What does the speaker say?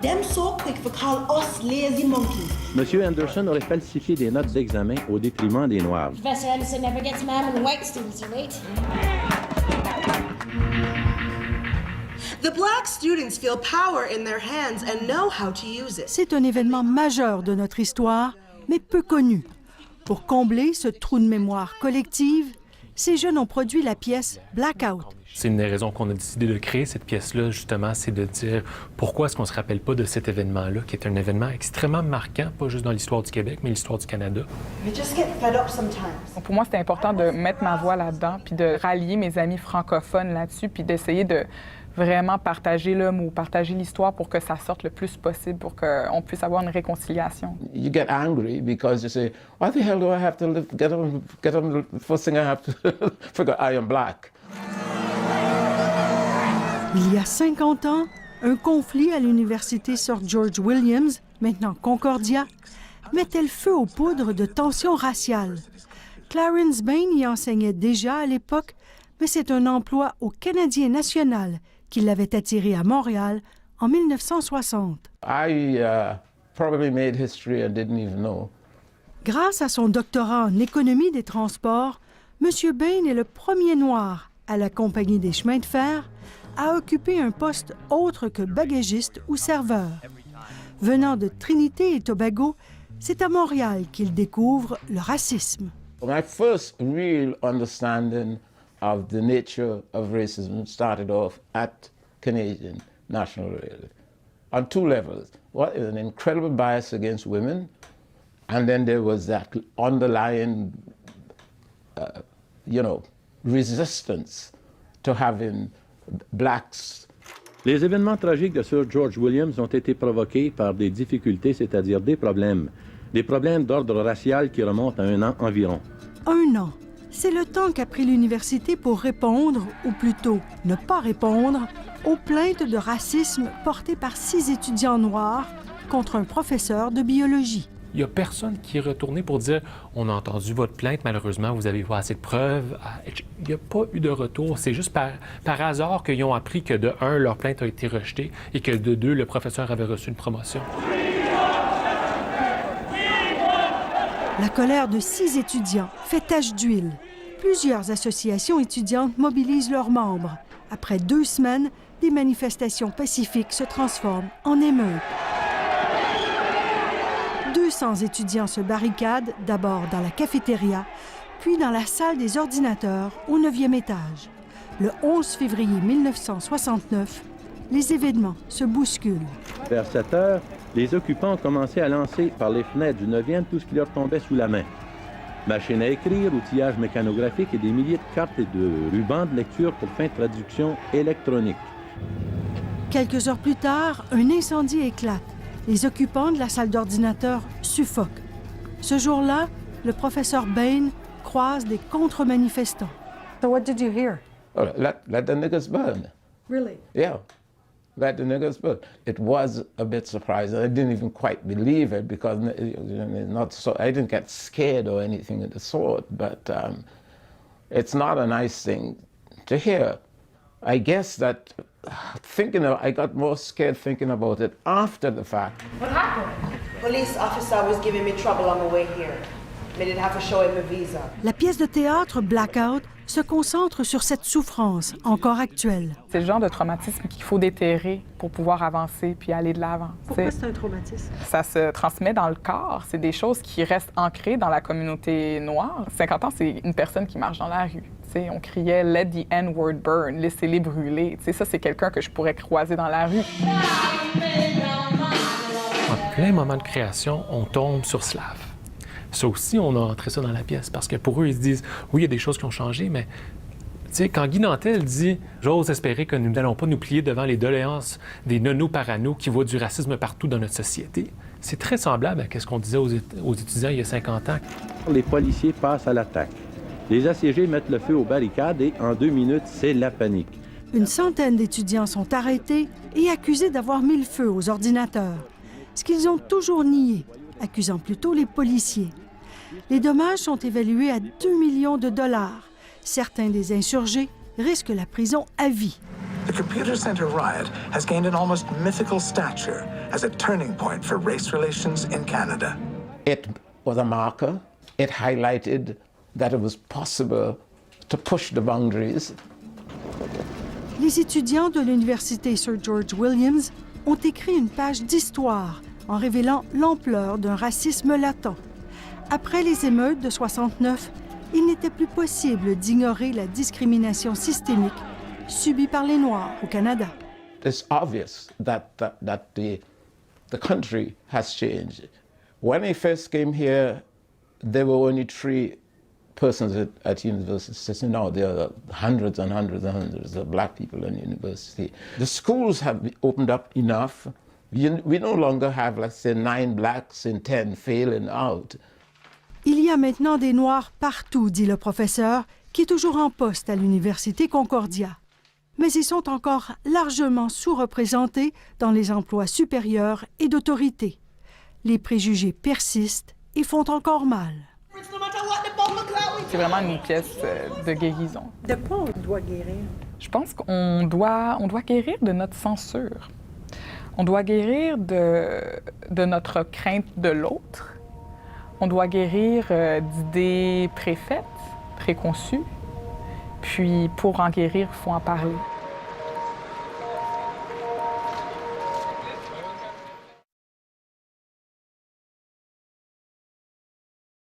Them so quick for call us lazy monkeys. M. Anderson aurait falsifié des notes d'examen au détriment des Noirs. Professor Anderson never gets mad when the white students are late. The black students feel power in their hands and know how to use it. C'est un événement majeur de notre histoire, mais peu connu. Pour combler ce trou de mémoire collective, ces jeunes ont produit la pièce Blackout. C'est une des raisons qu'on a décidé de créer cette pièce-là, justement, c'est de dire pourquoi est-ce qu'on ne se rappelle pas de cet événement-là, qui est un événement extrêmement marquant, pas juste dans l'histoire du Québec, mais l'histoire du Canada. We just get fed up sometimes. Pour moi, c'était important de mettre ma voix là-dedans, puis de rallier mes amis francophones là-dessus, puis d'essayer de vraiment partager le mot, partager l'histoire pour que ça sorte le plus possible, pour qu'on puisse avoir une réconciliation. You get angry because you say, why the hell do I have to live, get on the first thing I have to figure I am black. Il y a 50 ans, un conflit à l'université Sir George Williams, maintenant Concordia, mettait le feu aux poudres de tensions raciales. Clarence Bain y enseignait déjà à l'époque, mais c'est un emploi au Canadien national qui l'avait attiré à Montréal en 1960. I probably made history and didn't even know. Grâce à son doctorat en économie des transports, M. Bain est le premier noir à la Compagnie des chemins de fer à occuper un poste autre que bagagiste ou serveur. Venant de Trinité et Tobago, c'est à Montréal qu'il découvre le racisme. My first real understanding of the nature of racism started off at Canadian National Rail on two levels. What is an incredible bias against women, and then there was that underlying, resistance to having blacks. Les événements tragiques de Sir George Williams ont été provoqués par des difficultés, c'est-à-dire des problèmes d'ordre racial qui remontent à 1 an environ. 1 an, c'est le temps qu'a pris l'université pour répondre, ou plutôt ne pas répondre, aux plaintes de racisme portées par 6 étudiants noirs contre un professeur de biologie. Il n'y a personne qui est retourné pour dire « On a entendu votre plainte, malheureusement, vous n'avez pas assez de preuves. » Il n'y a pas eu de retour. C'est juste par hasard qu'ils ont appris que, de 1, leur plainte a été rejetée et que, de 2, le professeur avait reçu une promotion. La colère de 6 étudiants fait tache d'huile. Plusieurs associations étudiantes mobilisent leurs membres. Après 2 semaines, des manifestations pacifiques se transforment en émeutes. 200 étudiants se barricadent d'abord dans la cafétéria, puis dans la salle des ordinateurs au 9e étage. Le 11 février 1969, les événements se bousculent. Vers 7 heures, les occupants ont commencé à lancer par les fenêtres du 9e tout ce qui leur tombait sous la main. Machines à écrire, outillage mécanographique et des milliers de cartes et de rubans de lecture pour fin de traduction électronique. Quelques heures plus tard, un incendie éclate. Les occupants de la salle d'ordinateur suffoquent. Ce jour-là, le professeur Bain croise des contre-manifestants. So what did you hear? Oh, let the niggas burn. Really? Yeah, let the niggas burn. It was a bit surprising. I didn't even quite believe it because I didn't get scared or anything of the sort, but it's not a nice thing to hear. I guess that I got more scared thinking about it after the fact. What happened? Police officer was giving me trouble on the way here. Made it have to show him a visa. La pièce de théâtre Blackout se concentre sur cette souffrance encore actuelle. C'est le genre de traumatisme qu'il faut déterrer pour pouvoir avancer puis aller de l'avant. Pourquoi c'est un traumatisme? Ça se transmet dans le corps. C'est des choses qui restent ancrées dans la communauté noire. 50 ans, c'est une personne qui marche dans la rue. T'sais, on criait « Let the N-word burn », « Laissez-les brûler ». Ça, c'est quelqu'un que je pourrais croiser dans la rue. En plein moment de création, on tombe sur Slav. Ça aussi, on a entré ça dans la pièce parce que pour eux, ils se disent « Oui, il y a des choses qui ont changé, mais… » Tu sais, quand Guy Nantel dit « J'ose espérer que nous n'allons pas nous plier devant les doléances des nono-parano qui voient du racisme partout dans notre société », c'est très semblable à ce qu'on disait aux étudiants il y a 50 ans. Les policiers passent à l'attaque. Les assiégés mettent le feu aux barricades et en 2 minutes, c'est la panique. Une centaine d'étudiants sont arrêtés et accusés d'avoir mis le feu aux ordinateurs, ce qu'ils ont toujours nié, accusant plutôt les policiers. Les dommages sont évalués à 2 millions de dollars. Certains des insurgés risquent la prison à vie. the Computer Center riot has gained an almost mythical stature as a turning point for race relations in Canada. It was a marker. It highlighted that it was possible to push the boundaries. Les étudiants de l'Université Sir George Williams ont écrit une page d'histoire en révélant l'ampleur d'un racisme latent. Après les émeutes de 69, il n'était plus possible d'ignorer la discrimination systémique subie par les Noirs au Canada. It's obvious that the country has changed. When I first came here, there were only 3 persons at university. Now there are hundreds and hundreds and hundreds of black people in university. The schools have opened up enough. We no longer have, let's say, 9 blacks in 10 failing out. Il y a maintenant des Noirs partout, dit le professeur, qui est toujours en poste à l'Université Concordia. Mais ils sont encore largement sous-représentés dans les emplois supérieurs et d'autorité. Les préjugés persistent et font encore mal. C'est vraiment une pièce de guérison. De quoi on doit guérir? Je pense qu'on doit guérir de notre censure. On doit guérir de notre crainte de l'autre. On doit guérir d'idées préfaites, préconçues. Puis pour en guérir, il faut en parler.